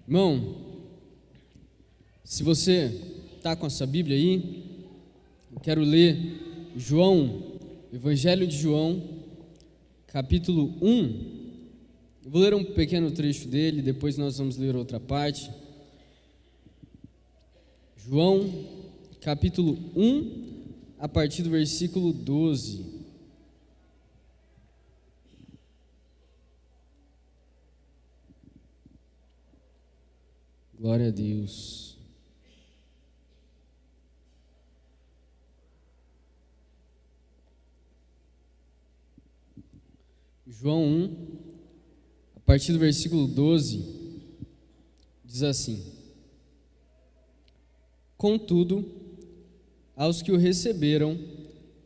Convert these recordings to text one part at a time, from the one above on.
Irmão, se você está com a sua Bíblia aí, eu quero ler Evangelho de João, capítulo 1. Eu vou ler um pequeno trecho dele, depois nós vamos ler outra parte. João, capítulo 1, a partir do versículo 12. Glória a Deus. João 1, a partir do versículo 12, diz assim: Contudo, aos que o receberam,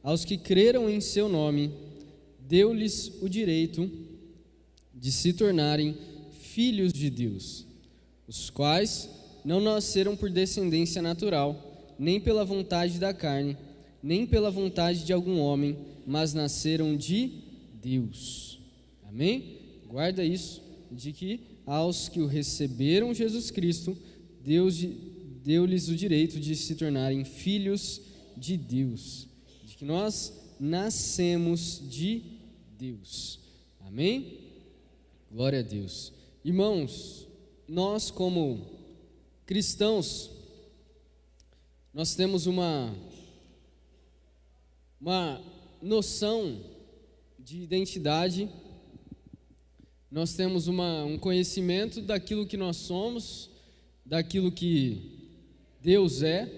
aos que creram em seu nome, deu-lhes o direito de se tornarem filhos de Deus, os quais não nasceram por descendência natural, nem pela vontade da carne, nem pela vontade de algum homem, mas nasceram de Deus. Amém? Guarda isso, de que aos que o receberam, Jesus Cristo, Deus deu-lhes o direito de se tornarem filhos de Deus, de que nós nascemos de Deus. Amém? Glória a Deus. Irmãos, nós como cristãos, nós temos uma noção de identidade, nós temos um conhecimento daquilo que nós somos, daquilo que Deus é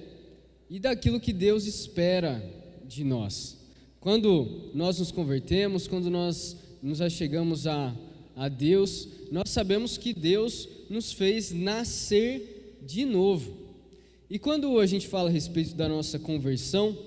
e daquilo que Deus espera de nós. Quando nós nos convertemos, quando nós nos achegamos a Deus, nós sabemos que Deus nos fez nascer de novo. E quando a gente fala a respeito da nossa conversão,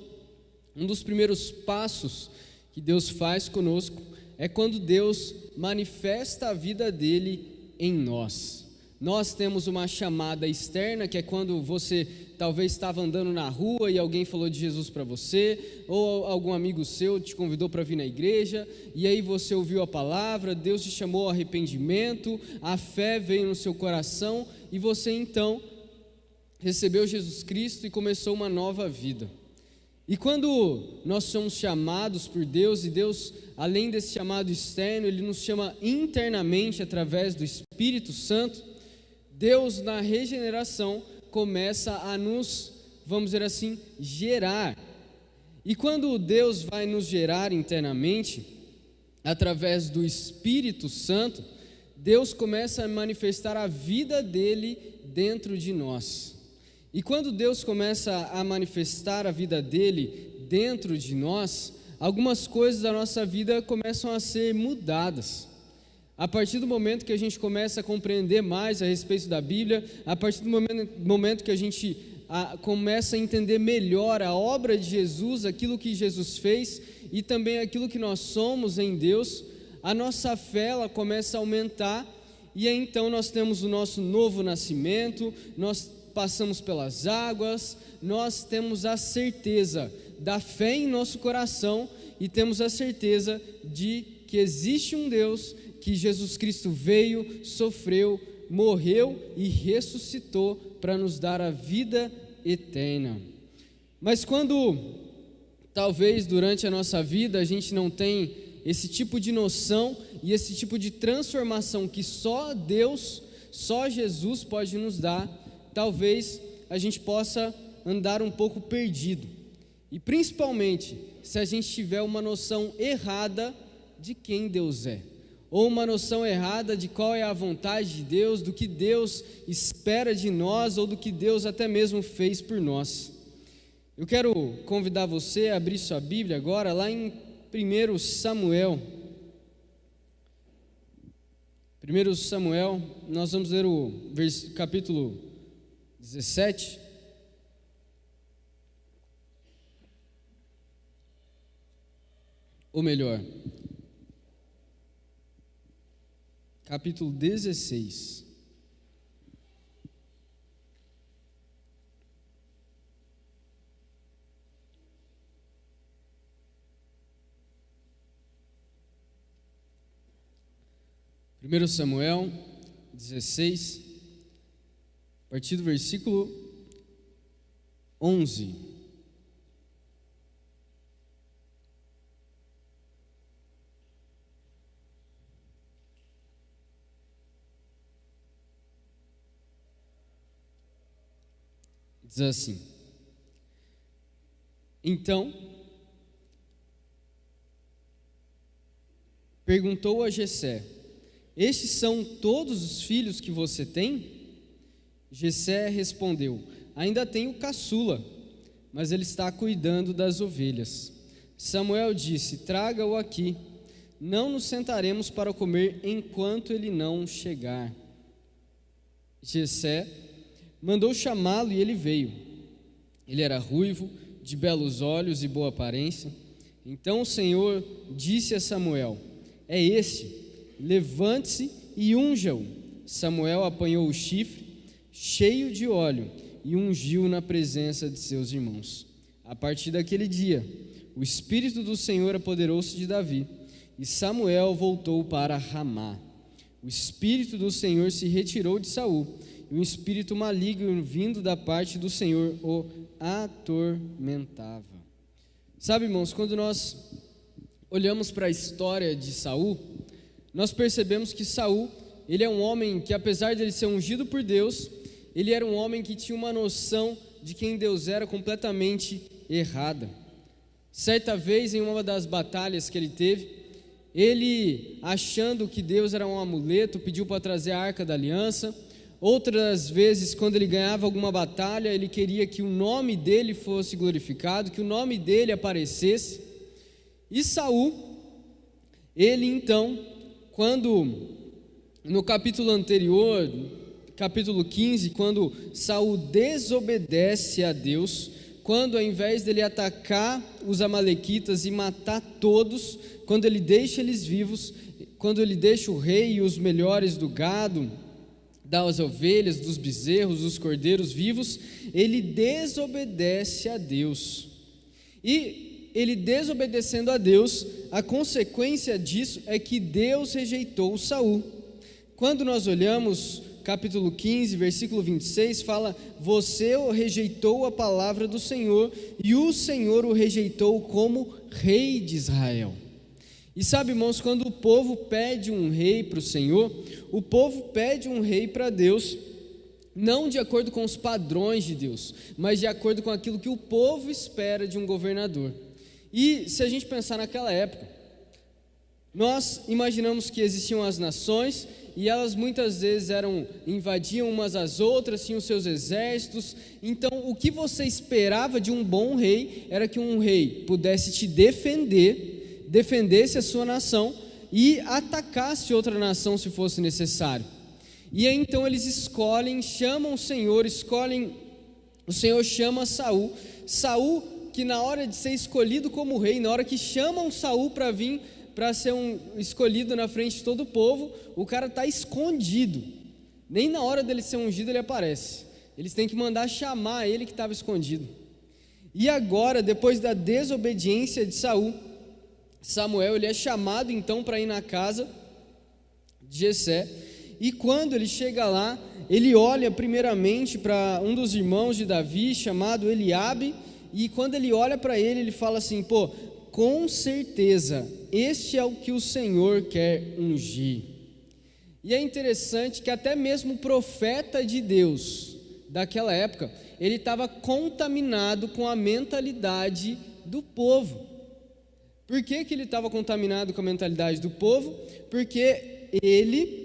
um dos primeiros passos que Deus faz conosco é quando Deus manifesta a vida dele em nós. Nós temos uma chamada externa, que é quando você talvez estava andando na rua e alguém falou de Jesus para você, ou algum amigo seu te convidou para vir na igreja, e aí você ouviu a palavra, Deus te chamou ao arrependimento, a fé veio no seu coração, e você então recebeu Jesus Cristo e começou uma nova vida. E quando nós somos chamados por Deus, e Deus, além desse chamado externo, Ele nos chama internamente através do Espírito Santo, Deus, na regeneração, começa a nos, vamos dizer assim, gerar. E quando Deus vai nos gerar internamente, através do Espírito Santo, Deus começa a manifestar a vida dele dentro de nós. E quando Deus começa a manifestar a vida dele dentro de nós, algumas coisas da nossa vida começam a ser mudadas. A partir do momento que a gente começa a compreender mais a respeito da Bíblia, a partir do momento que a gente começa a entender melhor a obra de Jesus, aquilo que Jesus fez e também aquilo que nós somos em Deus, a nossa fé ela começa a aumentar e aí então nós temos o nosso novo nascimento, nós passamos pelas águas, nós temos a certeza da fé em nosso coração e temos a certeza de que existe um Deus, que Jesus Cristo veio, sofreu, morreu e ressuscitou para nos dar a vida eterna. Mas quando, talvez durante a nossa vida, a gente não tem esse tipo de noção e esse tipo de transformação que só Deus, só Jesus pode nos dar, talvez a gente possa andar um pouco perdido. E principalmente, se a gente tiver uma noção errada de quem Deus é, ou uma noção errada de qual é a vontade de Deus, do que Deus espera de nós, ou do que Deus até mesmo fez por nós. Eu quero convidar você a abrir sua Bíblia agora, lá em 1 Samuel. 1 Samuel, nós vamos ler o capítulo 17. Ou melhor, capítulo 16. Primeiro Samuel 16, a partir do versículo 11. Diz assim: Então perguntou a Jessé: Estes são todos os filhos que você tem? Jessé respondeu: Ainda tenho caçula, mas ele está cuidando das ovelhas. Samuel disse: Traga-o aqui, não nos sentaremos para comer enquanto ele não chegar. Jessé mandou chamá-lo e ele veio. Ele era ruivo, de belos olhos e boa aparência. Então o Senhor disse a Samuel: É este, levante-se e unja-o. Samuel apanhou o chifre, cheio de óleo, e ungiu na presença de seus irmãos. A partir daquele dia, o Espírito do Senhor apoderou-se de Davi, e Samuel voltou para Ramá. O Espírito do Senhor se retirou de Saul, e um espírito maligno vindo da parte do Senhor o atormentava. Sabe, irmãos, quando nós olhamos para a história de Saul, nós percebemos que Saul, ele é um homem que, apesar de ele ser ungido por Deus, ele era um homem que tinha uma noção de quem Deus era completamente errada. Certa vez, em uma das batalhas que ele teve, ele, achando que Deus era um amuleto, pediu para trazer a Arca da Aliança. Outras vezes, quando ele ganhava alguma batalha, ele queria que o nome dele fosse glorificado, que o nome dele aparecesse. E Saul, ele então, quando no capítulo anterior, capítulo 15, quando Saul desobedece a Deus, quando ao invés dele atacar os amalequitas e matar todos, quando ele deixa eles vivos, quando ele deixa o rei e os melhores do gado, das ovelhas, dos bezerros, dos cordeiros vivos, ele desobedece a Deus. E ele desobedecendo a Deus, a consequência disso é que Deus rejeitou Saul. Quando nós olhamos capítulo 15, versículo 26, fala: Você rejeitou a palavra do Senhor, e o Senhor o rejeitou como rei de Israel. E sabe, irmãos, quando o povo pede um rei para o Senhor, o povo pede um rei para Deus, não de acordo com os padrões de Deus, mas de acordo com aquilo que o povo espera de um governador. E se a gente pensar naquela época, nós imaginamos que existiam as nações, e elas muitas vezes invadiam umas às outras, tinham seus exércitos. Então o que você esperava de um bom rei, era que um rei pudesse te defendesse a sua nação e atacasse outra nação se fosse necessário. E aí então eles chamam o Senhor, o Senhor chama Saul, que na hora de ser escolhido como rei, na hora que chamam Saul para vir, para ser escolhido na frente de todo o povo, o cara está escondido, nem na hora dele ser ungido ele aparece, eles têm que mandar chamar ele que estava escondido. E agora, depois da desobediência de Saul, Samuel, ele é chamado então para ir na casa de Jessé, e quando ele chega lá, ele olha primeiramente para um dos irmãos de Davi, chamado Eliabe, e quando ele olha para ele, ele fala assim: com certeza, este é o que o Senhor quer ungir. E é interessante que até mesmo o profeta de Deus daquela época, ele estava contaminado com a mentalidade do povo. Por que ele estava contaminado com a mentalidade do povo? Porque ele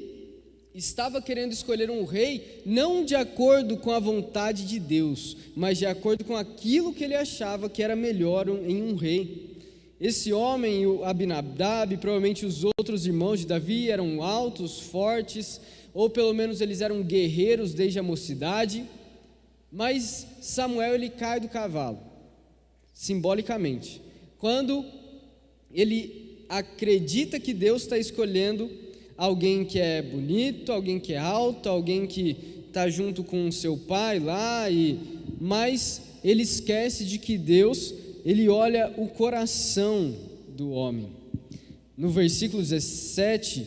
estava querendo escolher um rei, não de acordo com a vontade de Deus, mas de acordo com aquilo que ele achava que era melhor em um rei. Esse homem, o Abinadab, provavelmente os outros irmãos de Davi, eram altos, fortes, ou pelo menos eles eram guerreiros desde a mocidade, mas Samuel, ele cai do cavalo, simbolicamente, quando ele acredita que Deus está escolhendo alguém que é bonito, alguém que é alto, alguém que está junto com o seu pai lá, mas ele esquece de que Deus, ele olha o coração do homem. No versículo 17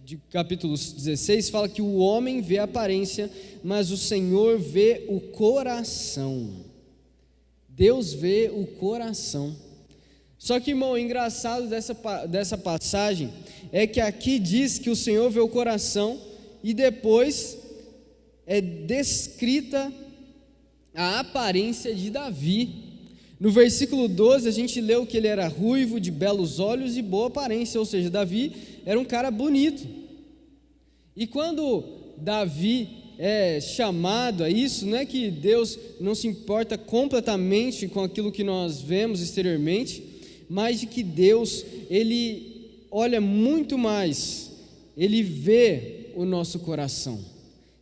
de capítulo 16, fala que o homem vê a aparência, mas o Senhor vê o coração. Deus vê o coração. Só que, irmão, o engraçado dessa passagem é que aqui diz que o Senhor vê o coração e depois é descrita a aparência de Davi. No versículo 12 a gente leu que ele era ruivo, de belos olhos e boa aparência, ou seja, Davi era um cara bonito. E quando Davi é chamado a isso, não é que Deus não se importa completamente com aquilo que nós vemos exteriormente, mas de que Deus, Ele olha muito mais, Ele vê o nosso coração.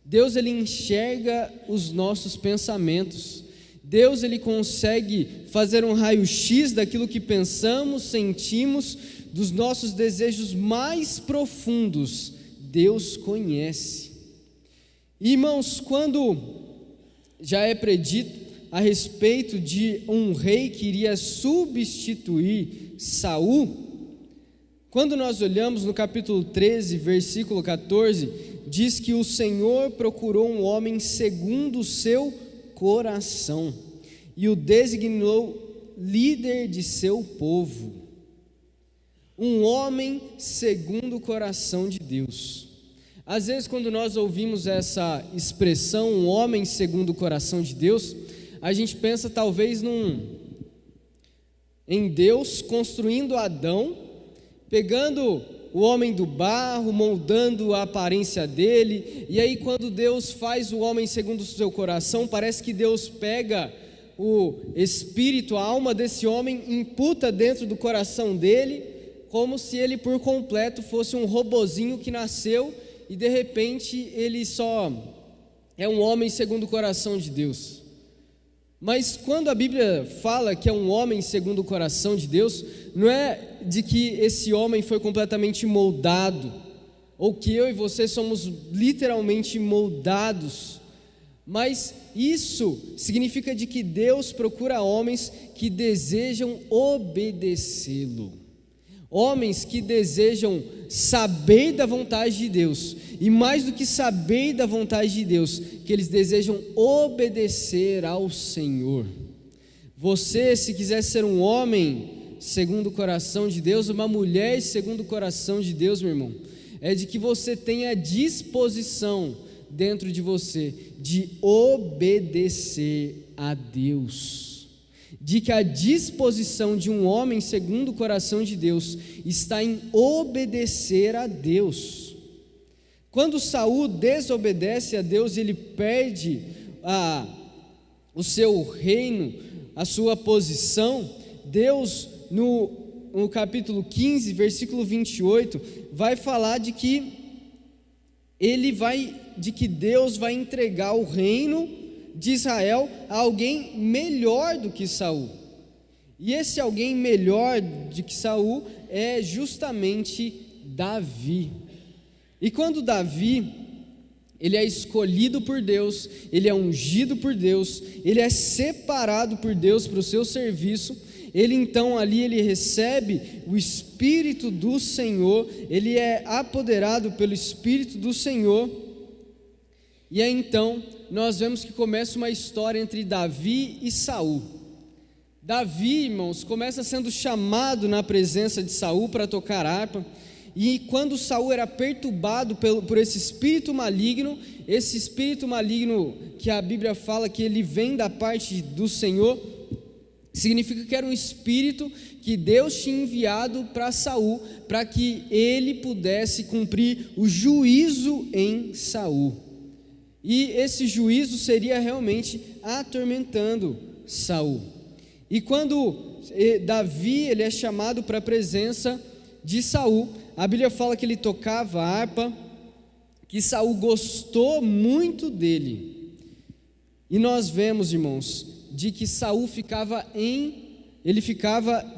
Deus, Ele enxerga os nossos pensamentos. Deus, Ele consegue fazer um raio-x daquilo que pensamos, sentimos, dos nossos desejos mais profundos. Deus conhece. Irmãos, quando já é predito a respeito de um rei que iria substituir Saul, quando nós olhamos no capítulo 13, versículo 14, diz que o Senhor procurou um homem segundo o seu coração e o designou líder de seu povo. Um homem segundo o coração de Deus. Às vezes, quando nós ouvimos essa expressão, um homem segundo o coração de Deus, a gente pensa talvez em Deus construindo Adão, pegando o homem do barro, moldando a aparência dele, e aí quando Deus faz o homem segundo o seu coração, parece que Deus pega o espírito, a alma desse homem, imputa dentro do coração dele, como se ele por completo fosse um robozinho que nasceu e de repente ele só é um homem segundo o coração de Deus. Mas quando a Bíblia fala que é um homem segundo o coração de Deus, não é de que esse homem foi completamente moldado, ou que eu e você somos literalmente moldados, mas isso significa de que Deus procura homens que desejam obedecê-lo, homens que desejam saber da vontade de Deus, e mais do que saber da vontade de Deus, que eles desejam obedecer ao Senhor. Você, se quiser ser um homem segundo o coração de Deus, uma mulher segundo o coração de Deus, meu irmão, é de que você tenha disposição dentro de você de obedecer a Deus, de que a disposição de um homem segundo o coração de Deus está em obedecer a Deus. Quando Saul desobedece a Deus, ele perde o seu reino, a sua posição. Deus, no capítulo 15, versículo 28, vai falar de que Deus vai entregar o reino de Israel a alguém melhor do que Saul. E esse alguém melhor do que Saul é justamente Davi. E quando Davi, ele é escolhido por Deus, ele é ungido por Deus, ele é separado por Deus para o seu serviço, ele então ali ele recebe o Espírito do Senhor, ele é apoderado pelo Espírito do Senhor, e aí então nós vemos que começa uma história entre Davi e Saul. Davi, irmãos, começa sendo chamado na presença de Saul para tocar harpa, e quando Saul era perturbado por esse espírito maligno que a Bíblia fala que ele vem da parte do Senhor, significa que era um espírito que Deus tinha enviado para Saul, para que ele pudesse cumprir o juízo em Saul. E esse juízo seria realmente atormentando Saul. E quando Davi ele é chamado para a presença de Saul, a Bíblia fala que ele tocava harpa, que Saul gostou muito dele. E nós vemos, irmãos, de que Saul ficava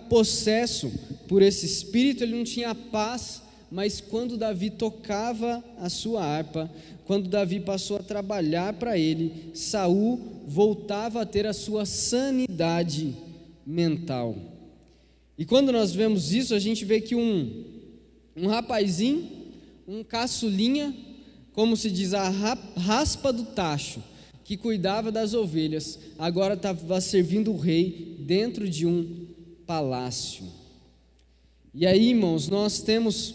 possesso por esse espírito, ele não tinha paz, mas quando Davi tocava a sua harpa, quando Davi passou a trabalhar para ele, Saul voltava a ter a sua sanidade mental. E quando nós vemos isso, a gente vê que um rapazinho, um caçulinha, como se diz, a raspa do tacho, que cuidava das ovelhas, agora estava servindo o rei dentro de um palácio. E aí, irmãos, nós temos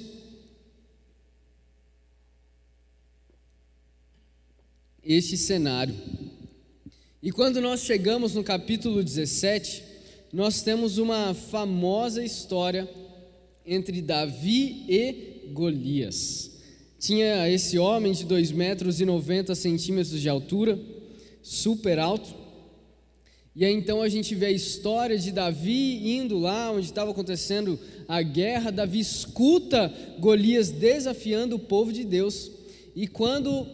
este cenário. E quando nós chegamos no capítulo 17, nós temos uma famosa história entre Davi e Golias. Tinha esse homem de 2,90 metros de altura, super alto. E aí então a gente vê a história de Davi indo lá onde estava acontecendo a guerra. Davi escuta Golias desafiando o povo de Deus. E quando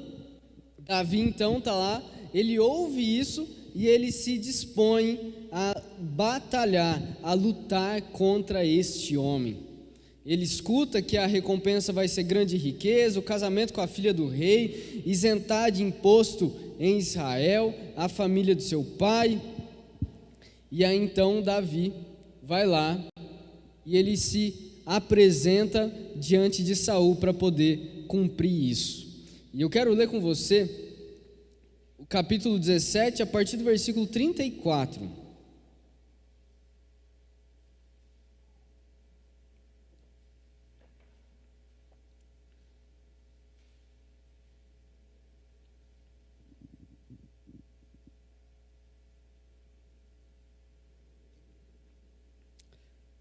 Davi então está lá, ele ouve isso e ele se dispõe a batalhar, a lutar contra este homem. Ele escuta que a recompensa vai ser grande riqueza, o casamento com a filha do rei, isentar de imposto em Israel, a família do seu pai. E aí então Davi vai lá e ele se apresenta diante de Saul para poder cumprir isso. E eu quero ler com você o capítulo 17, a partir do versículo 34.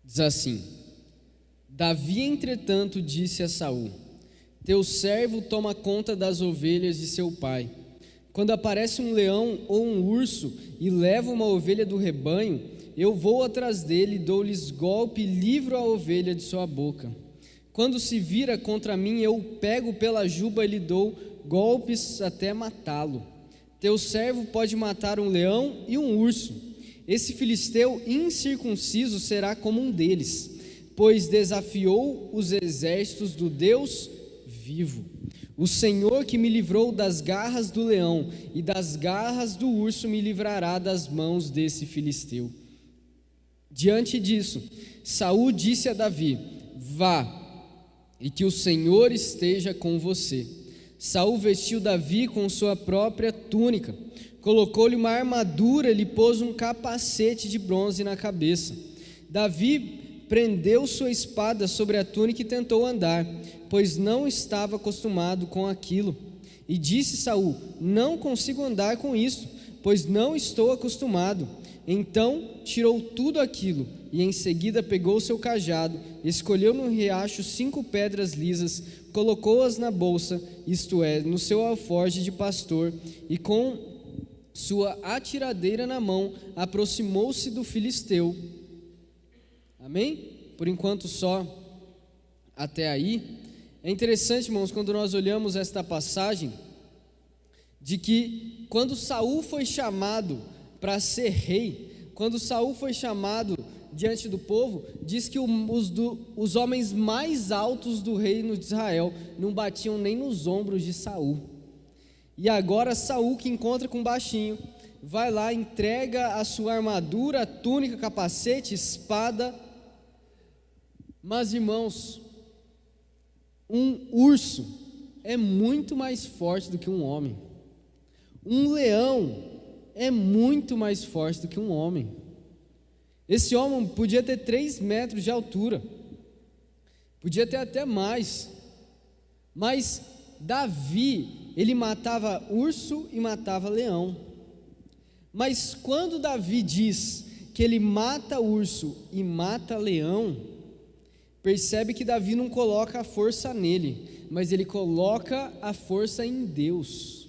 Diz assim: Davi, entretanto, disse a Saul: Teu servo toma conta das ovelhas de seu pai. Quando aparece um leão ou um urso e leva uma ovelha do rebanho, eu vou atrás dele, dou-lhes golpe e livro a ovelha de sua boca. Quando se vira contra mim, eu pego pela juba e lhe dou golpes até matá-lo. Teu servo pode matar um leão e um urso. Esse filisteu incircunciso será como um deles, pois desafiou os exércitos do Deus vivo. O Senhor que me livrou das garras do leão e das garras do urso me livrará das mãos desse filisteu. Diante disso, Saul disse a Davi: Vá, e que o Senhor esteja com você. Saul vestiu Davi com sua própria túnica, colocou-lhe uma armadura e lhe pôs um capacete de bronze na cabeça. Davi prendeu sua espada sobre a túnica e tentou andar, pois não estava acostumado com aquilo. E disse Saul: Não consigo andar com isso, pois não estou acostumado. Então tirou tudo aquilo e em seguida pegou seu cajado, escolheu no riacho 5 pedras lisas, colocou-as na bolsa, isto é, no seu alforje de pastor, e com sua atiradeira na mão, aproximou-se do filisteu. Amém? Por enquanto só até aí. É interessante, irmãos, quando nós olhamos esta passagem, de que quando Saul foi chamado para ser rei, quando Saul foi chamado diante do povo, diz que os homens mais altos do reino de Israel não batiam nem nos ombros de Saul. E agora Saul, que encontra com um baixinho, vai lá, entrega a sua armadura, túnica, capacete, espada. Mas, irmãos, um urso é muito mais forte do que um homem. Um leão é muito mais forte do que um homem. Esse homem podia ter 3 metros de altura, podia ter até mais, mas Davi, ele matava urso e matava leão. Mas quando Davi diz que ele mata urso e mata leão, percebe que Davi não coloca a força nele, mas ele coloca a força em Deus.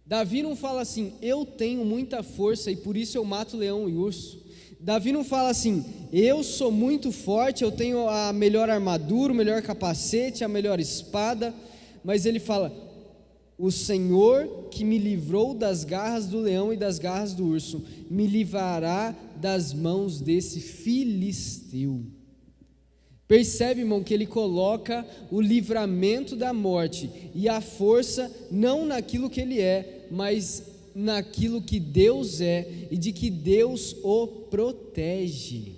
Davi não fala assim: eu tenho muita força e por isso eu mato leão e urso. Davi não fala assim: eu sou muito forte, eu tenho a melhor armadura, o melhor capacete, a melhor espada. Mas ele fala: o Senhor que me livrou das garras do leão e das garras do urso, me livrará das mãos desse filisteu. Percebe, irmão, que ele coloca o livramento da morte e a força não naquilo que ele é, mas naquilo que Deus é e de que Deus o protege.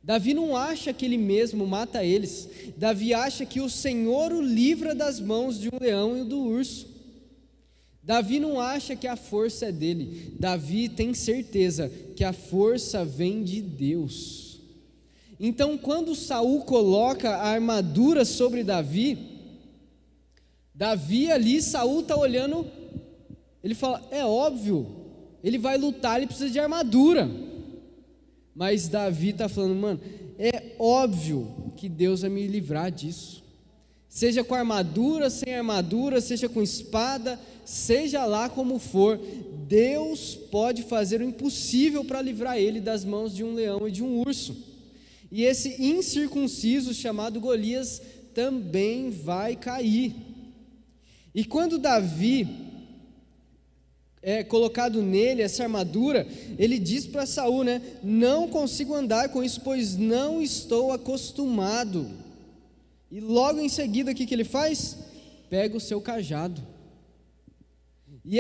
Davi não acha que ele mesmo mata eles. Davi acha que o Senhor o livra das mãos de um leão e do urso. Davi não acha que a força é dele. Davi tem certeza que a força vem de Deus. Então, quando Saul coloca a armadura sobre Davi ali, Saul está olhando, ele fala, é óbvio, ele vai lutar, ele precisa de armadura. Mas Davi está falando, mano, é óbvio que Deus vai me livrar disso. Seja com armadura, sem armadura, seja com espada, seja lá como for, Deus pode fazer o impossível para livrar ele das mãos de um leão e de um urso. E esse incircunciso chamado Golias também vai cair. E quando Davi colocado nele essa armadura, ele diz para Saul, né? Não consigo andar com isso, pois não estou acostumado. E logo em seguida, o que ele faz? Pega o seu cajado. E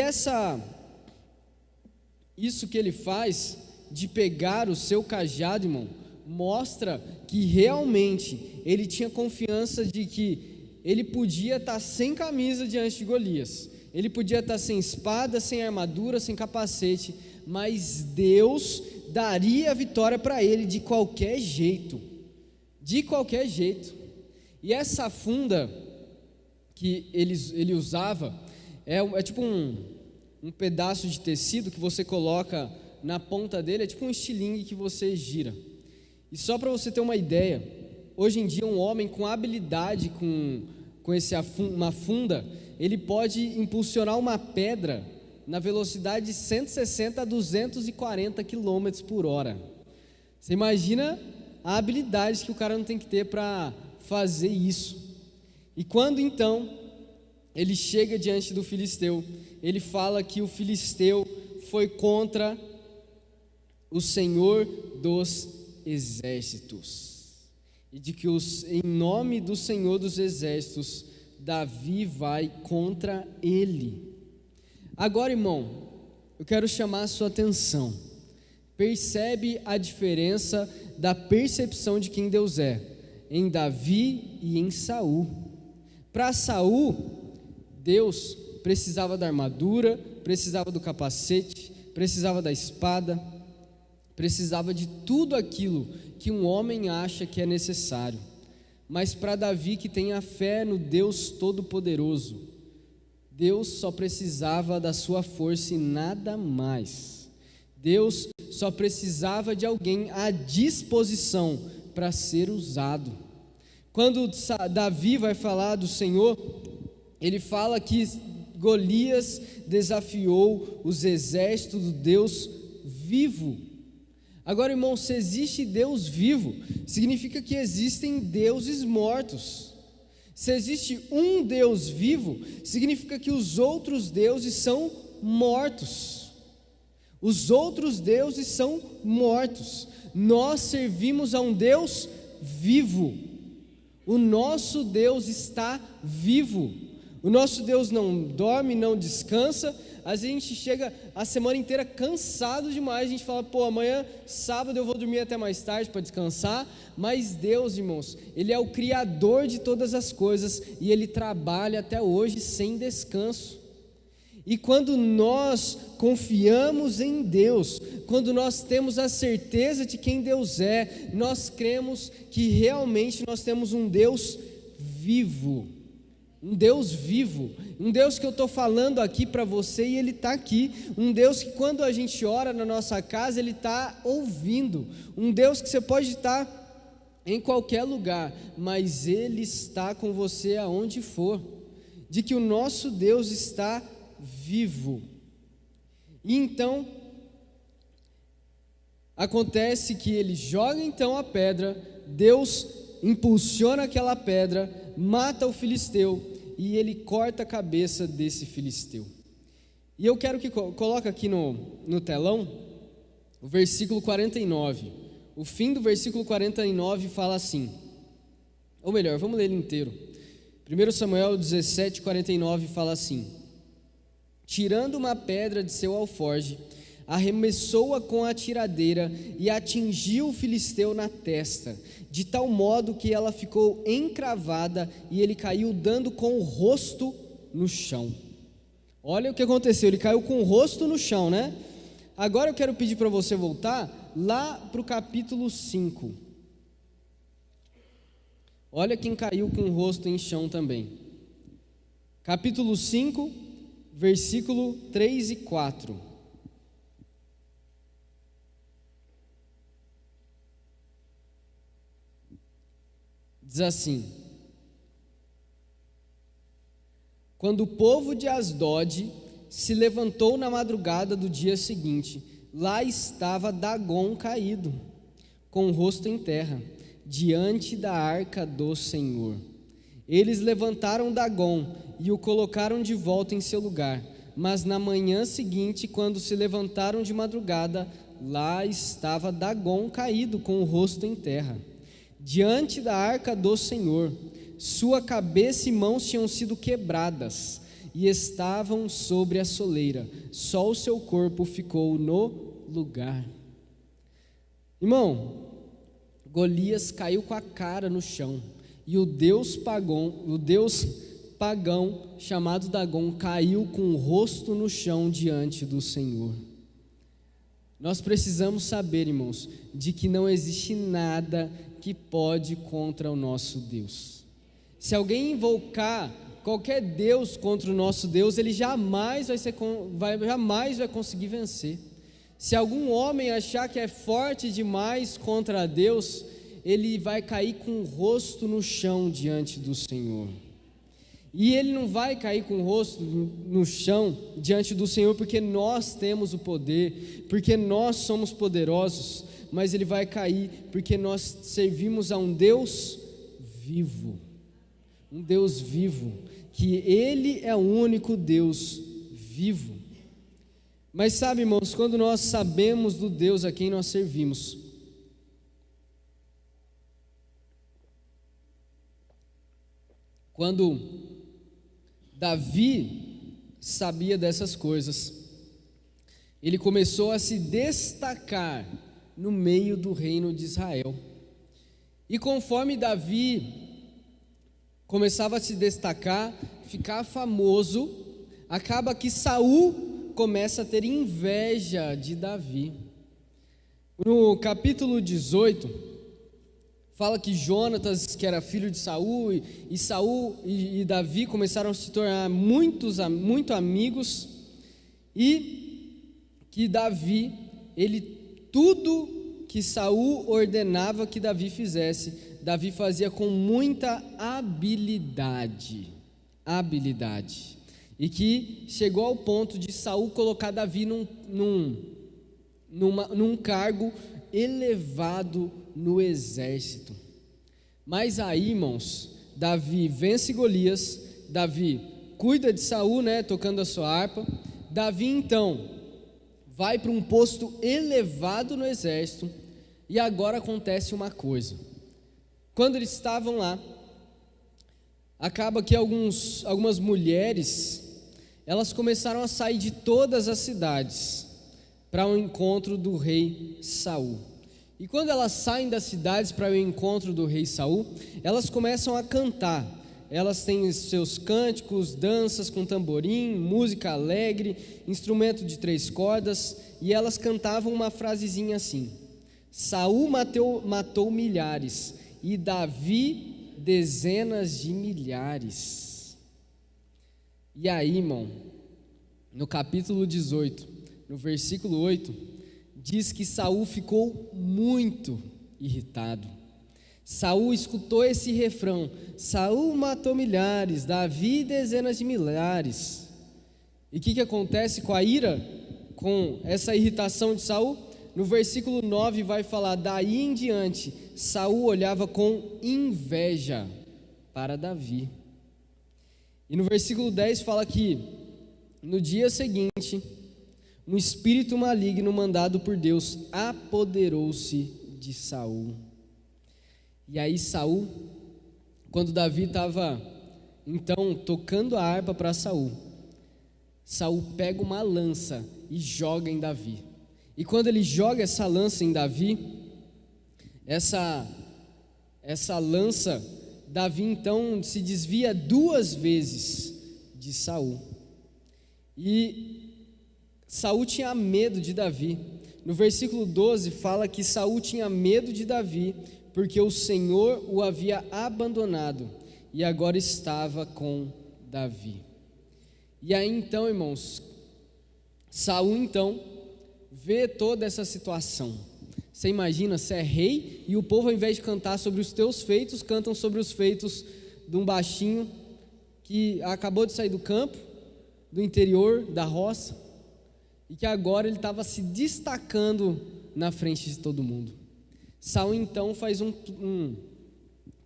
isso que ele faz, de pegar o seu cajado, irmão, mostra que realmente ele tinha confiança de que ele podia estar sem camisa diante de Golias. Ele podia estar sem espada, sem armadura, sem capacete, mas Deus daria a vitória para ele de qualquer jeito. De qualquer jeito. E essa funda que ele usava é tipo um pedaço de tecido que você coloca na ponta dele, é tipo um estilingue que você gira. E só para você ter uma ideia, hoje em dia um homem com habilidade com uma funda, ele pode impulsionar uma pedra na velocidade de 160 a 240 km por hora. Você imagina a habilidade que o cara não tem que ter para fazer isso. E quando então ele chega diante do filisteu, ele fala que o filisteu foi contra o Senhor dos exércitos, e de que em nome do Senhor dos exércitos, Davi vai contra ele. Agora, irmão, eu quero chamar a sua atenção. Percebe a diferença da percepção de quem Deus é em Davi e em Saul. Para Saul, Deus precisava da armadura, precisava do capacete, precisava da espada, precisava de tudo aquilo que um homem acha que é necessário. Mas para Davi, que tem a fé no Deus Todo-Poderoso, Deus só precisava da sua força e nada mais. Deus só precisava de alguém à disposição para ser usado. Quando Davi vai falar do Senhor, ele fala que Golias desafiou os exércitos do Deus vivo. Agora, irmão, se existe Deus vivo, significa que existem deuses mortos. Se existe um Deus vivo, significa que os outros deuses são mortos. Os outros deuses são mortos. Nós servimos a um Deus vivo. O nosso Deus está vivo. O nosso Deus não dorme, não descansa. A gente chega a semana inteira cansado demais. A gente fala, pô, amanhã, sábado, eu vou dormir até mais tarde para descansar. Mas Deus, irmãos, Ele é o Criador de todas as coisas e Ele trabalha até hoje sem descanso. E quando nós confiamos em Deus, quando nós temos a certeza de quem Deus é, nós cremos que realmente nós temos um Deus vivo. Um Deus vivo, um Deus que eu estou falando aqui para você e Ele está aqui, um Deus que quando a gente ora na nossa casa, Ele está ouvindo, um Deus que você pode estar em qualquer lugar, mas Ele está com você aonde for, de que o nosso Deus está vivo. E então, acontece que ele joga então a pedra, Deus impulsiona aquela pedra, mata o filisteu e ele corta a cabeça desse filisteu. E eu quero que coloque aqui no telão o versículo 49. O fim do versículo 49 fala assim, ou melhor, vamos ler ele inteiro. 1 Samuel 17, 49 fala assim: tirando uma pedra de seu alforje, arremessou-a com a tiradeira e atingiu o filisteu na testa, de tal modo que ela ficou encravada e ele caiu dando com o rosto no chão. Olha o que aconteceu, ele caiu com o rosto no chão, né? Agora eu quero pedir para você voltar lá para o capítulo 5. Olha quem caiu com o rosto em chão também. Capítulo 5, versículo 3 e 4. Diz assim: quando o povo de Asdod se levantou na madrugada do dia seguinte, lá estava Dagom caído, com o rosto em terra, diante da arca do Senhor. Eles levantaram Dagom e o colocaram de volta em seu lugar. Mas na manhã seguinte, quando se levantaram de madrugada, lá estava Dagom caído, com o rosto em terra, diante da arca do Senhor. Sua cabeça e mãos tinham sido quebradas e estavam sobre a soleira, só o seu corpo ficou no lugar. Irmão, Golias caiu com a cara no chão, e o deus pagão chamado Dagom caiu com o rosto no chão diante do Senhor. Nós precisamos saber, irmãos, de que não existe nada que pode contra o nosso Deus. Se alguém invocar qualquer Deus contra o nosso Deus, ele jamais vai conseguir vencer. Se algum homem achar que é forte demais contra Deus, ele vai cair com o rosto no chão diante do Senhor. E ele não vai cair com o rosto no chão diante do Senhor porque nós temos o poder, porque nós somos poderosos, mas ele vai cair porque nós servimos a um Deus vivo. Um Deus vivo, que Ele é o único Deus vivo. Mas sabe, irmãos, quando nós sabemos do Deus a quem nós servimos, quando Davi sabia dessas coisas, ele começou a se destacar no meio do reino de Israel. E conforme Davi começava a se destacar, ficar famoso, acaba que Saul começa a ter inveja de Davi. No capítulo 18, fala que Jonatas, que era filho de Saul, e Saul e Davi começaram a se tornar muito amigos, e que Davi, tudo que Saul ordenava que Davi fizesse, Davi fazia com muita habilidade, e que chegou ao ponto de Saul colocar Davi num cargo elevado no exército. Mas aí, irmãos, Davi vence Golias, Davi cuida de Saul, tocando a sua harpa. Davi então vai para um posto elevado no exército, e agora acontece uma coisa. Quando eles estavam lá, acaba que algumas mulheres, elas começaram a sair de todas as cidades para o encontro do rei Saul. E quando elas saem das cidades para o encontro do rei Saul, elas começam a cantar. Elas têm seus cânticos, danças com tamborim, música alegre, instrumento de 3 cordas, e elas cantavam uma frasezinha assim: Saul matou milhares, e Davi dezenas de milhares. E aí, irmão, no capítulo 18, no versículo 8, diz que Saul ficou muito irritado. Saul escutou esse refrão: Saul matou milhares, Davi dezenas de milhares. E o que acontece com a ira, com essa irritação de Saul? No versículo 9 vai falar: daí em diante, Saul olhava com inveja para Davi. E no versículo 10 fala que no dia seguinte, um espírito maligno mandado por Deus apoderou-se de Saul. E aí Saul, quando Davi estava então tocando a harpa para Saul, Saul pega uma lança e joga em Davi. E quando ele joga essa lança em Davi, essa lança, Davi então se desvia 2 vezes de Saul. E Saul tinha medo de Davi. No versículo 12 fala que Saul tinha medo de Davi, porque o Senhor o havia abandonado e agora estava com Davi. E aí então, irmãos, Saul então vê toda essa situação. Você imagina, você é rei e o povo, ao invés de cantar sobre os teus feitos, cantam sobre os feitos de um baixinho que acabou de sair do campo, do interior, da roça, e que agora ele estava se destacando na frente de todo mundo. Saul então faz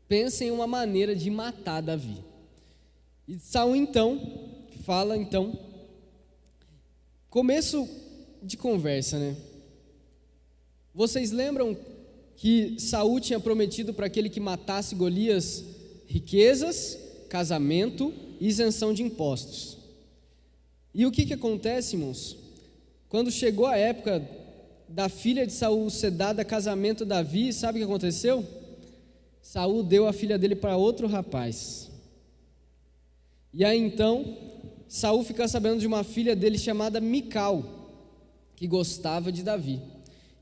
pensa em uma maneira de matar Davi. E Saul então fala, começo de conversa, né? Vocês lembram que Saul tinha prometido para aquele que matasse Golias riquezas, casamento e isenção de impostos. E o que acontece, irmãos? Quando chegou a época da filha de Saul ser dada casamento a Davi, sabe o que aconteceu? Saul deu a filha dele para outro rapaz. E aí então Saul fica sabendo de uma filha dele chamada Mical, que gostava de Davi.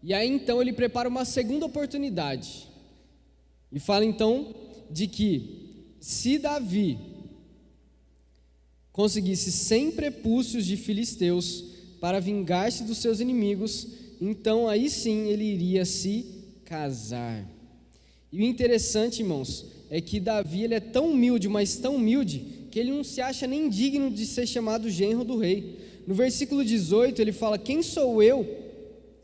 E aí então ele prepara uma segunda oportunidade e fala então de que se Davi conseguisse 100 prepúcios de filisteus para vingar-se dos seus inimigos, então aí sim ele iria se casar. E o interessante, irmãos, é que Davi ele é tão humilde, mas tão humilde, que ele não se acha nem digno de ser chamado genro do rei. No versículo 18 ele fala: quem sou eu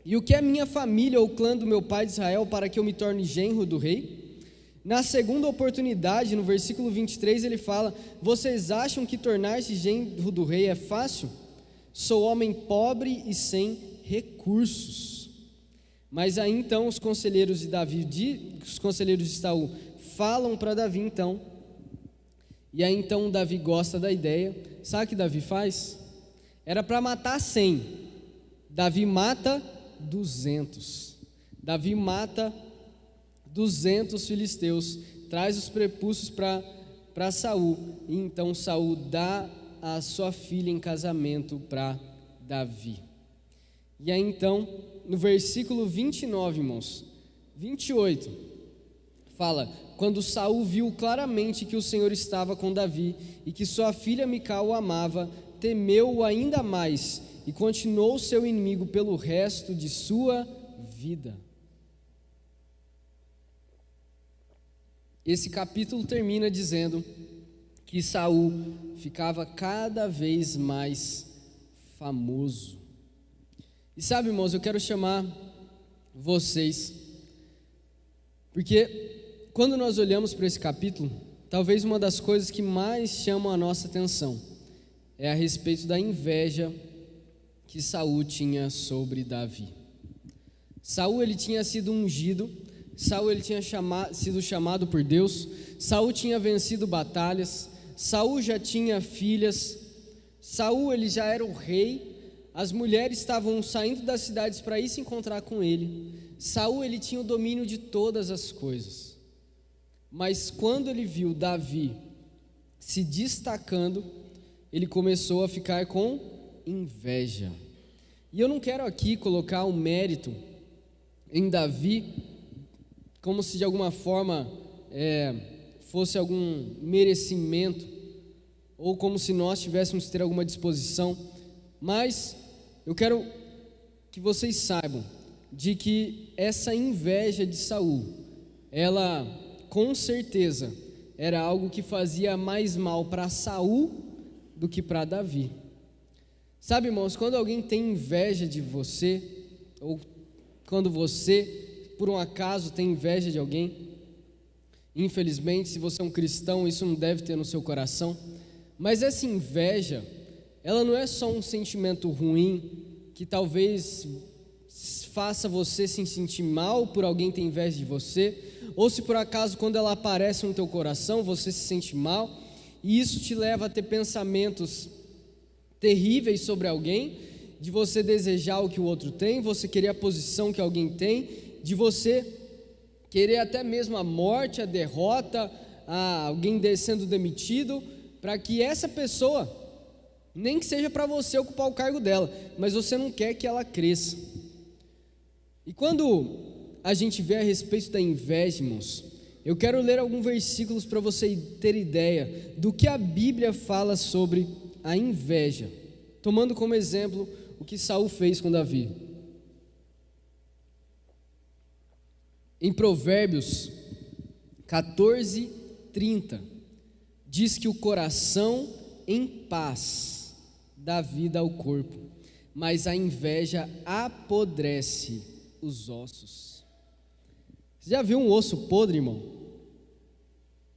e o que é minha família ou o clã do meu pai de Israel para que eu me torne genro do rei? Na segunda oportunidade, no versículo 23 ele fala: vocês acham que tornar-se genro do rei é fácil? Sou homem pobre e sem recursos. Mas aí então os conselheiros de Saul falam para Davi então. E aí então Davi gosta da ideia. Sabe o que Davi faz? Era para matar 100. Davi mata 200. Davi mata 200 filisteus, traz os prepúcios para Saul. E então Saul dá a sua filha em casamento para Davi. E aí então, no versículo 29, irmãos, 28, fala: quando Saul viu claramente que o Senhor estava com Davi e que sua filha Mical o amava, temeu-o ainda mais e continuou seu inimigo pelo resto de sua vida. Esse capítulo termina dizendo que Saul ficava cada vez mais famoso. E sabe, irmãos, eu quero chamar vocês, porque quando nós olhamos para esse capítulo, talvez uma das coisas que mais chamam a nossa atenção é a respeito da inveja que Saul tinha sobre Davi. Saul ele tinha sido ungido, Saul ele tinha sido chamado por Deus, Saul tinha vencido batalhas, Saul já tinha filhas, Saul ele já era o rei, as mulheres estavam saindo das cidades para ir se encontrar com ele. Saul ele tinha o domínio de todas as coisas. Mas quando ele viu Davi se destacando, ele começou a ficar com inveja. E eu não quero aqui colocar um mérito em Davi, como se de alguma forma fosse algum merecimento, ou como se nós tivéssemos que ter alguma disposição, mas eu quero que vocês saibam de que essa inveja de Saul, ela com certeza era algo que fazia mais mal para Saul do que para Davi. Sabe, irmãos, quando alguém tem inveja de você, ou quando você, por um acaso, tem inveja de alguém, infelizmente, se você é um cristão, isso não deve ter no seu coração, mas essa inveja, ela não é só um sentimento ruim, que talvez faça você se sentir mal por alguém ter inveja de você, ou se por acaso quando ela aparece no teu coração, você se sente mal, e isso te leva a ter pensamentos terríveis sobre alguém, de você desejar o que o outro tem, você querer a posição que alguém tem, de você querer até mesmo a morte, a derrota, alguém sendo demitido, para que essa pessoa, nem que seja para você ocupar o cargo dela, mas você não quer que ela cresça. E quando a gente vê a respeito da inveja, irmãos, eu quero ler alguns versículos para você ter ideia do que a Bíblia fala sobre a inveja, tomando como exemplo o que Saul fez com Davi. Em Provérbios 14:30, diz que o coração em paz dá vida ao corpo, mas a inveja apodrece os ossos. Você já viu um osso podre, irmão?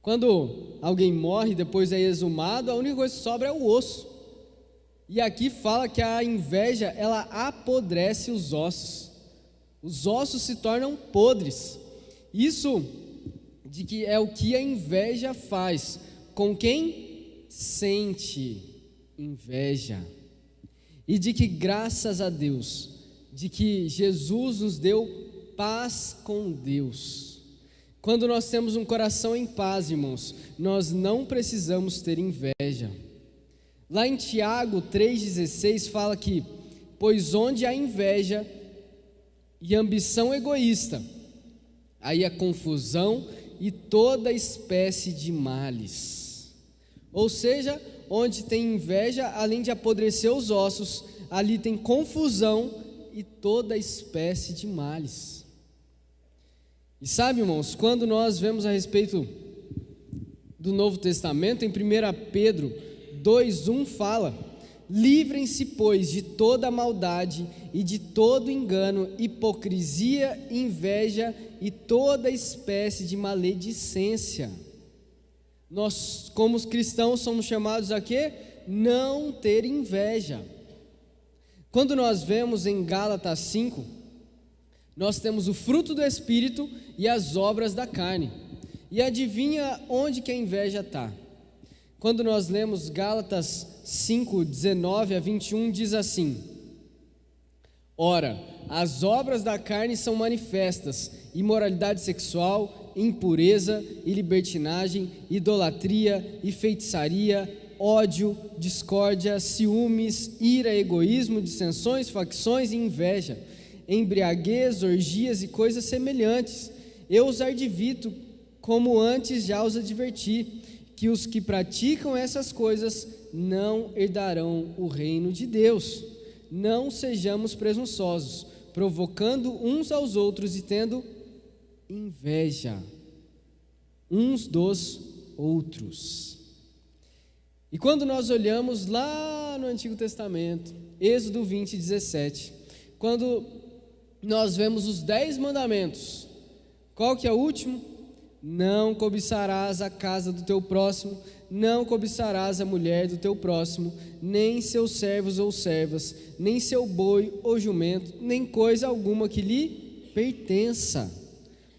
Quando alguém morre, depois é exumado, a única coisa que sobra é o osso. E aqui fala que a inveja, ela apodrece os ossos. Os ossos se tornam podres. Isso de que é o que a inveja faz com quem sente inveja. E de que graças a Deus, de que Jesus nos deu paz com Deus. Quando nós temos um coração em paz, irmãos, nós não precisamos ter inveja. Lá em Tiago 3,16 fala que, pois onde há inveja e ambição egoísta, aí há confusão e toda espécie de males. Ou seja, onde tem inveja, além de apodrecer os ossos, ali tem confusão e toda espécie de males. E sabe, irmãos, quando nós vemos a respeito do Novo Testamento, em 1 Pedro 2:1 fala: livrem-se, pois, de toda maldade e de todo engano, hipocrisia, inveja e toda espécie de maledicência. Nós, como cristãos, somos chamados a quê? Não ter inveja. Quando nós vemos em Gálatas 5, nós temos o fruto do Espírito e as obras da carne. E adivinha onde que a inveja está? Quando nós lemos Gálatas 5:19-21, diz assim: ora, as obras da carne são manifestas: imoralidade sexual, impureza e libertinagem, idolatria e feitiçaria, ódio, discórdia, ciúmes, ira, egoísmo, dissensões, facções e inveja, embriaguez, orgias e coisas semelhantes. Eu os advirto, como antes já os adverti, que os que praticam essas coisas não herdarão o reino de Deus. Não sejamos presunçosos, provocando uns aos outros e tendo inveja uns dos outros. E quando nós olhamos lá no Antigo Testamento, Êxodo 20:17, quando nós vemos os 10 mandamentos, qual que é o último? Não cobiçarás a casa do teu próximo, não cobiçarás a mulher do teu próximo, nem seus servos ou servas, nem seu boi ou jumento, nem coisa alguma que lhe pertença.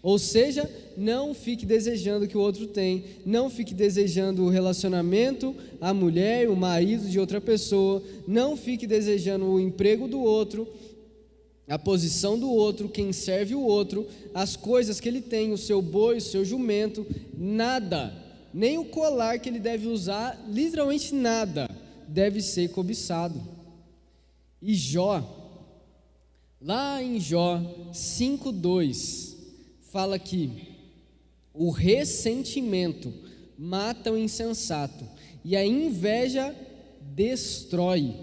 Ou seja, não fique desejando o que o outro tem, não fique desejando o relacionamento, a mulher, o marido de outra pessoa, não fique desejando o emprego do outro, a posição do outro, quem serve o outro, as coisas que ele tem, o seu boi, o seu jumento, nada, nem o colar que ele deve usar, literalmente nada, deve ser cobiçado. E Jó, lá em Jó 5:2, fala que o ressentimento mata o insensato e a inveja destrói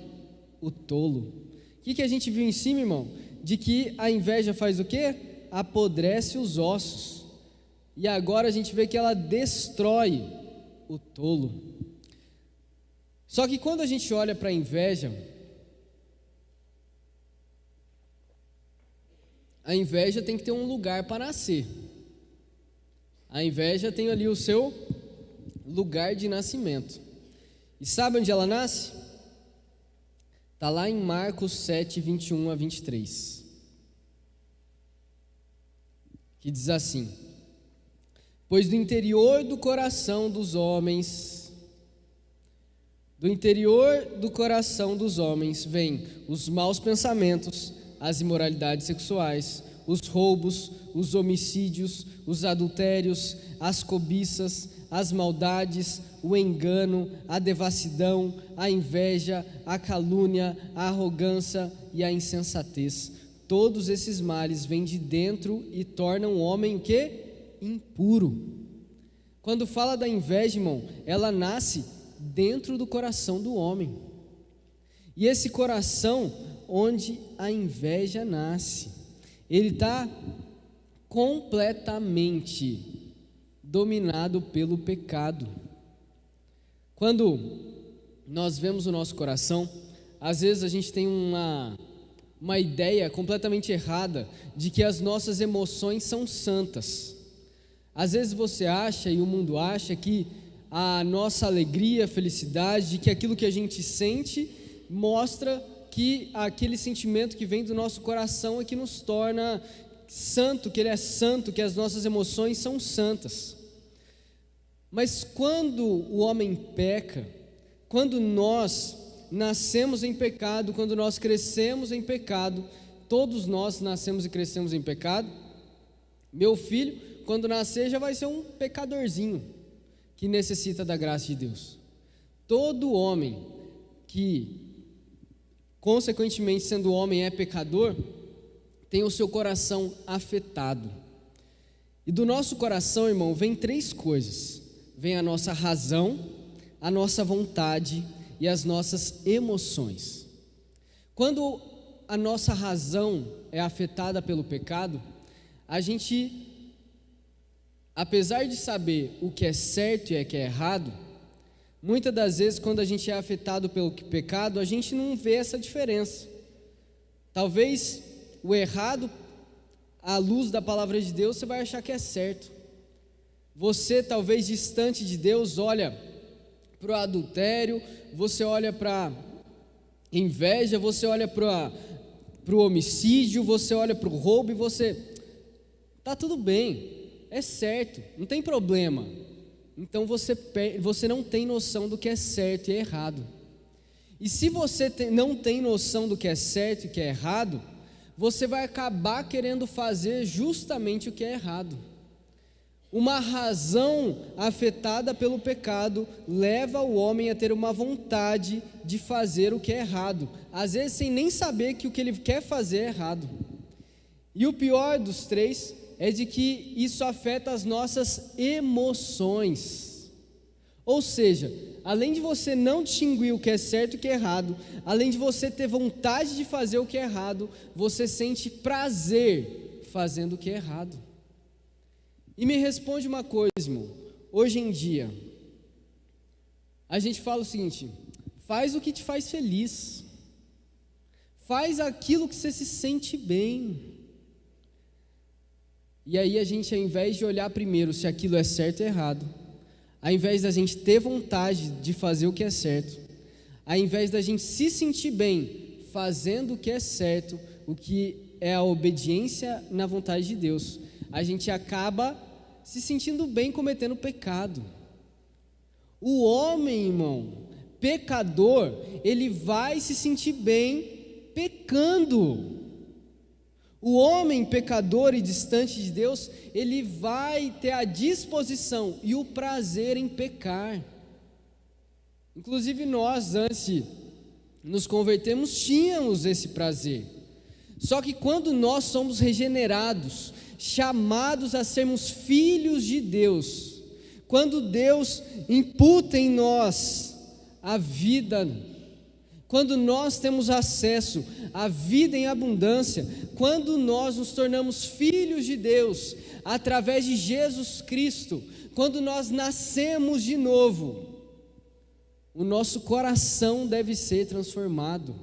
o tolo. O que a gente viu em cima, irmão? De que a inveja faz o quê? Apodrece os ossos. E agora a gente vê que ela destrói o tolo. Só que quando a gente olha para a inveja tem que ter um lugar para nascer. A inveja tem ali o seu lugar de nascimento. E sabe onde ela nasce? Está lá em Marcos 7:21-23, que diz assim: pois do interior do coração dos homens Do interior do coração dos homens vêm os maus pensamentos, as imoralidades sexuais, os roubos, os homicídios, os adultérios, as cobiças, as maldades, o engano, a devassidão, a inveja, a calúnia, a arrogância e a insensatez. Todos esses males vêm de dentro e tornam o homem o quê? Impuro. Quando fala da inveja, irmão, ela nasce dentro do coração do homem. E esse coração onde a inveja nasce, ele está completamente dominado pelo pecado. Quando nós vemos o nosso coração, às vezes a gente tem uma ideia completamente errada de que as nossas emoções são santas. Às vezes você acha, e o mundo acha, que a nossa alegria, felicidade, que aquilo que a gente sente mostra que aquele sentimento que vem do nosso coração é que nos torna santo, que ele é santo, que as nossas emoções são santas. Mas quando o homem peca, quando nós nascemos em pecado, quando nós crescemos em pecado, todos nós nascemos e crescemos em pecado. Meu filho, quando nascer, já vai ser um pecadorzinho que necessita da graça de Deus. Todo homem que, consequentemente, sendo homem, é pecador, tem o seu coração afetado. E do nosso coração, irmão, vem três coisas: vem a nossa razão, a nossa vontade e as nossas emoções. Quando a nossa razão é afetada pelo pecado, a gente, apesar de saber o que é certo e o que é errado, muitas das vezes, quando a gente é afetado pelo pecado, a gente não vê essa diferença. Talvez o errado, à luz da palavra de Deus, você vai achar que é certo. Você, talvez distante de Deus, olha para o adultério, você olha para a inveja, você olha para o homicídio, você olha para o roubo e você, está tudo bem, é certo, não tem problema. Então você não tem noção do que é certo e é errado. E se você não tem noção do que é certo e que é errado, você vai acabar querendo fazer justamente o que é errado. Uma razão afetada pelo pecado leva o homem a ter uma vontade de fazer o que é errado, às vezes sem nem saber que o que ele quer fazer é errado. E o pior dos três é de que isso afeta as nossas emoções. Ou seja, além de você não distinguir o que é certo e o que é errado, além de você ter vontade de fazer o que é errado, você sente prazer fazendo o que é errado. E me responde uma coisa, irmão. Hoje em dia, a gente fala o seguinte: faz o que te faz feliz, faz aquilo que você se sente bem. E aí a gente, ao invés de olhar primeiro se aquilo é certo ou errado, ao invés da gente ter vontade de fazer o que é certo, ao invés da gente se sentir bem fazendo o que é certo, o que é a obediência na vontade de Deus, a gente acaba se sentindo bem cometendo pecado. O homem, irmão, pecador, ele vai se sentir bem pecando. O homem pecador e distante de Deus, ele vai ter a disposição e o prazer em pecar. Inclusive nós, antes de nos convertermos, tínhamos esse prazer. Só que quando nós somos regenerados, chamados a sermos filhos de Deus, quando Deus imputa em nós a vida, quando nós temos acesso à vida em abundância, quando nós nos tornamos filhos de Deus, através de Jesus Cristo, quando nós nascemos de novo, o nosso coração deve ser transformado,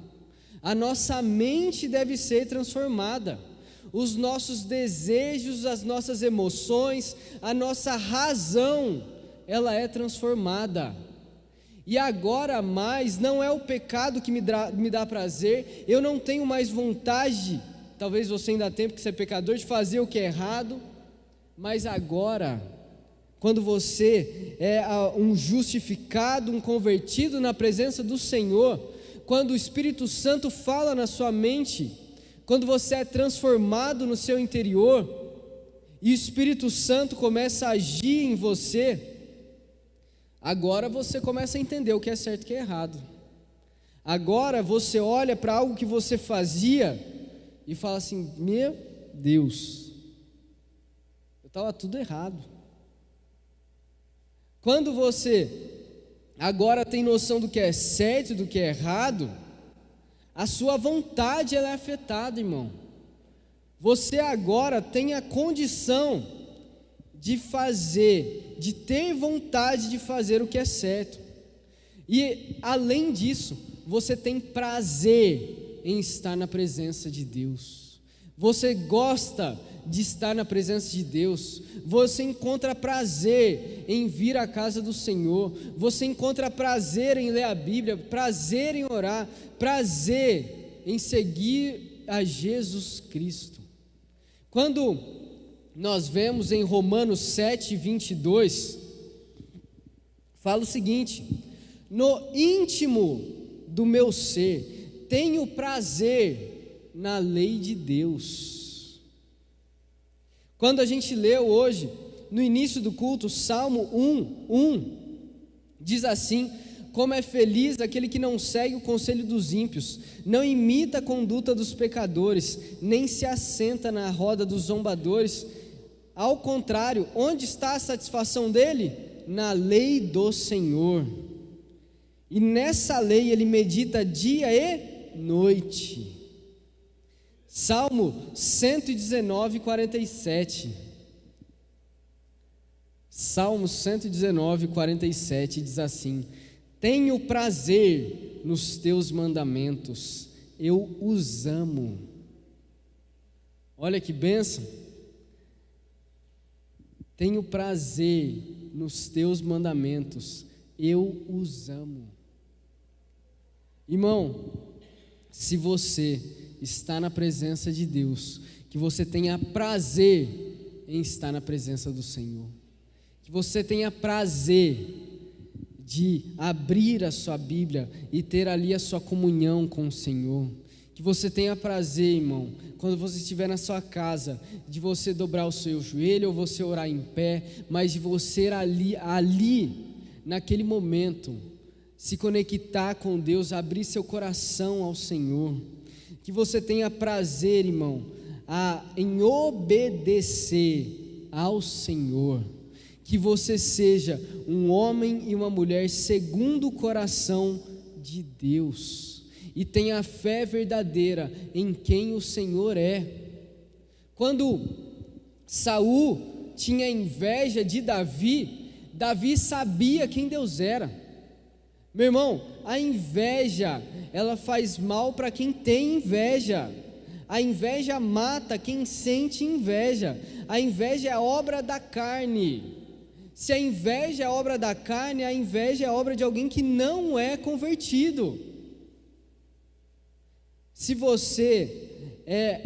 a nossa mente deve ser transformada, os nossos desejos, as nossas emoções, a nossa razão, ela é transformada. E agora mais, não é o pecado que me dá prazer, eu não tenho mais vontade, talvez você ainda tenha, porque você é pecador, de fazer o que é errado, mas agora quando você é um justificado, um convertido na presença do Senhor, quando o Espírito Santo fala na sua mente, quando você é transformado no seu interior, e o Espírito Santo começa a agir em você, agora você começa a entender o que é certo e o que é errado. Agora você olha para algo que você fazia e fala assim: meu Deus, eu estava tudo errado. Quando você agora tem noção do que é certo e do que é errado, a sua vontade ela é afetada, irmão. Você agora tem a condição de fazer, de ter vontade de fazer o que é certo. E além disso, você tem prazer em estar na presença de Deus. Você gosta de estar na presença de Deus. Você encontra prazer em vir à casa do Senhor. Você encontra prazer em ler a Bíblia, prazer em orar, prazer em seguir a Jesus Cristo. Quando nós vemos em Romanos 7:22, fala o seguinte: no íntimo do meu ser tenho prazer na lei de Deus. Quando a gente leu hoje, no início do culto, Salmo 1:1, diz assim: como é feliz aquele que não segue o conselho dos ímpios, não imita a conduta dos pecadores, nem se assenta na roda dos zombadores. Ao contrário, onde está a satisfação dele? Na lei do Senhor. E nessa lei ele medita dia e noite. Salmo 119:47. Salmo 119:47 diz assim: tenho prazer nos teus mandamentos, eu os amo. Olha que bênção. Tenho prazer nos teus mandamentos, eu os amo. Irmão, se você está na presença de Deus, que você tenha prazer em estar na presença do Senhor, que você tenha prazer de abrir a sua Bíblia e ter ali a sua comunhão com o Senhor, que você tenha prazer, irmão, quando você estiver na sua casa, de você dobrar o seu joelho ou você orar em pé, mas de você ali naquele momento, se conectar com Deus, abrir seu coração ao Senhor, que você tenha prazer, irmão, em obedecer ao Senhor, que você seja um homem e uma mulher segundo o coração de Deus, e tenha fé verdadeira em quem o Senhor é. Quando Saul tinha inveja de Davi, Davi sabia quem Deus era. Meu irmão, a inveja, ela faz mal para quem tem inveja. A inveja mata quem sente inveja. A inveja é obra da carne. Se a inveja é obra da carne, a inveja é obra de alguém que não é convertido. Se você é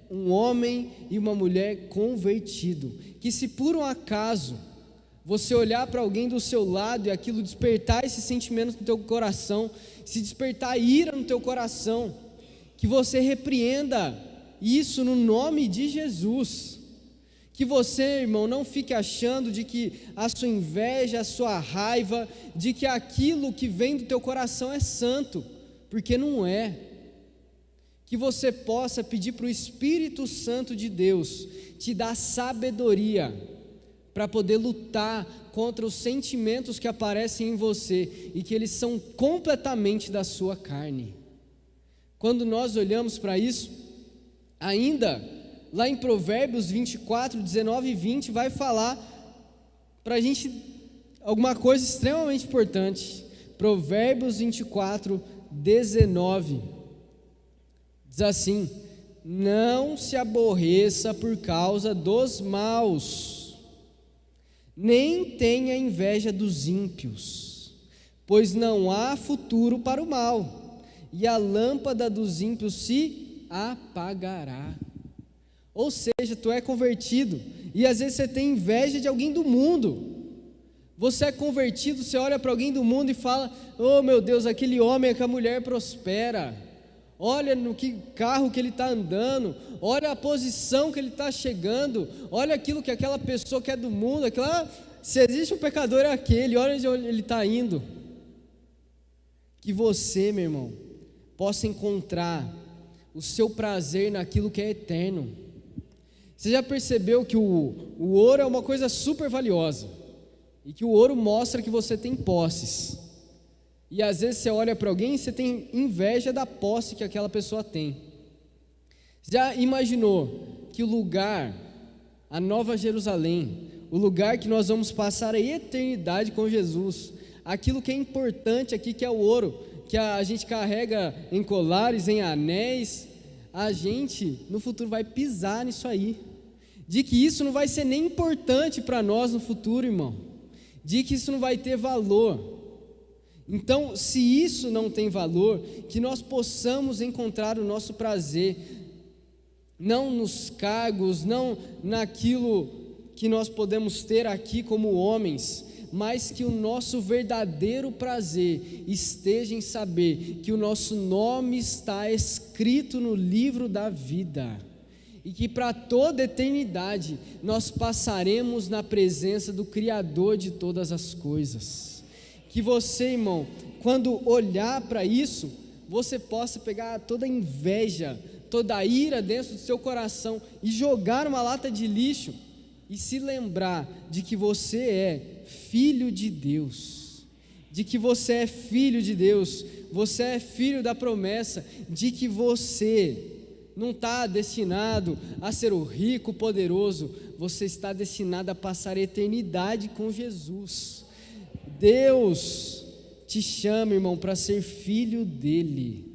um homem e uma mulher convertido, que se por um acaso você olhar para alguém do seu lado e aquilo despertar esse sentimento no teu coração, se despertar ira no teu coração, que você repreenda isso no nome de Jesus. Que você, irmão, não fique achando de que a sua inveja, a sua raiva, de que aquilo que vem do teu coração é santo, porque não é. Que você possa pedir para o Espírito Santo de Deus te dar sabedoria para poder lutar contra os sentimentos que aparecem em você e que eles são completamente da sua carne. Quando nós olhamos para isso, ainda lá em Provérbios 24, 19 e 20 vai falar para a gente alguma coisa extremamente importante. Provérbios 24, 19 diz assim: não se aborreça por causa dos maus, nem tenha inveja dos ímpios, pois não há futuro para o mal, e a lâmpada dos ímpios se apagará. Ou seja, tu é convertido, e às vezes você tem inveja de alguém do mundo, Você é convertido, você olha para alguém do mundo e fala: oh meu Deus, aquele homem, aquela mulher prospera, olha no que carro que ele está andando, olha a posição que ele está chegando, olha aquilo que aquela pessoa que é do mundo, se existe um pecador é aquele, olha onde ele está indo. Que você, meu irmão, possa encontrar o seu prazer naquilo que é eterno. Você já percebeu que o ouro é uma coisa super valiosa, e que o ouro mostra que você tem posses, e às vezes você olha para alguém e você tem inveja da posse que aquela pessoa tem. Já imaginou que o lugar, a Nova Jerusalém, o lugar que nós vamos passar a eternidade com Jesus, aquilo que é importante aqui, que é o ouro, que a gente carrega em colares, em anéis, a gente no futuro vai pisar nisso aí, de que isso não vai ser nem importante para nós no futuro, irmão, de que isso não vai ter valor. Então, se isso não tem valor, que nós possamos encontrar o nosso prazer, não nos cargos, não naquilo que nós podemos ter aqui como homens, mas que o nosso verdadeiro prazer esteja em saber que o nosso nome está escrito no livro da vida, e que para toda eternidade nós passaremos na presença do Criador de todas as coisas. Que você, irmão, quando olhar para isso, você possa pegar toda a inveja, toda a ira dentro do seu coração e jogar numa lata de lixo, e se lembrar de que você é filho de Deus, de que você é filho de Deus, você é filho da promessa, de que você não está destinado a ser o rico, poderoso, você está destinado a passar a eternidade com Jesus. Deus te chama, irmão, para ser filho dele,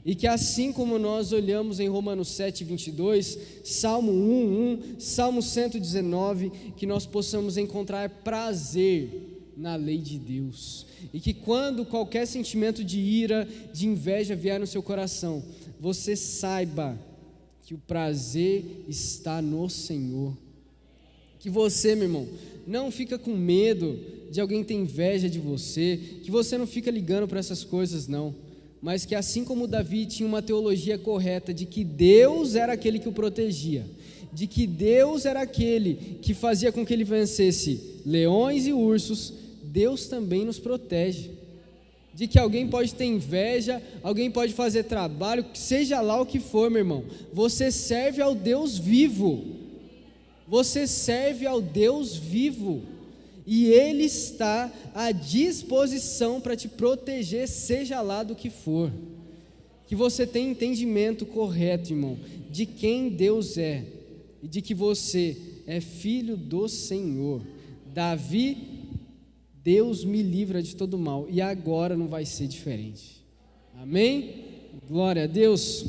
e que assim como nós olhamos em Romanos 7:22, Salmo 1:1, Salmo 119, que nós possamos encontrar prazer na lei de Deus, e que quando qualquer sentimento de ira, de inveja vier no seu coração, você saiba que o prazer está no Senhor. Que você, meu irmão, não fica com medo de alguém ter inveja de você, que você não fica ligando para essas coisas não, mas que assim como Davi tinha uma teologia correta de que Deus era aquele que o protegia, de que Deus era aquele que fazia com que ele vencesse leões e ursos, Deus também nos protege. De que alguém pode ter inveja, alguém pode fazer trabalho, seja lá o que for, meu irmão, você serve ao Deus vivo, você serve ao Deus vivo, e Ele está à disposição para te proteger, seja lá do que for. Que você tenha entendimento correto, irmão, de quem Deus é, e de que você é filho do Senhor. Davi: Deus me livra de todo mal, e agora não vai ser diferente. Amém? Glória a Deus.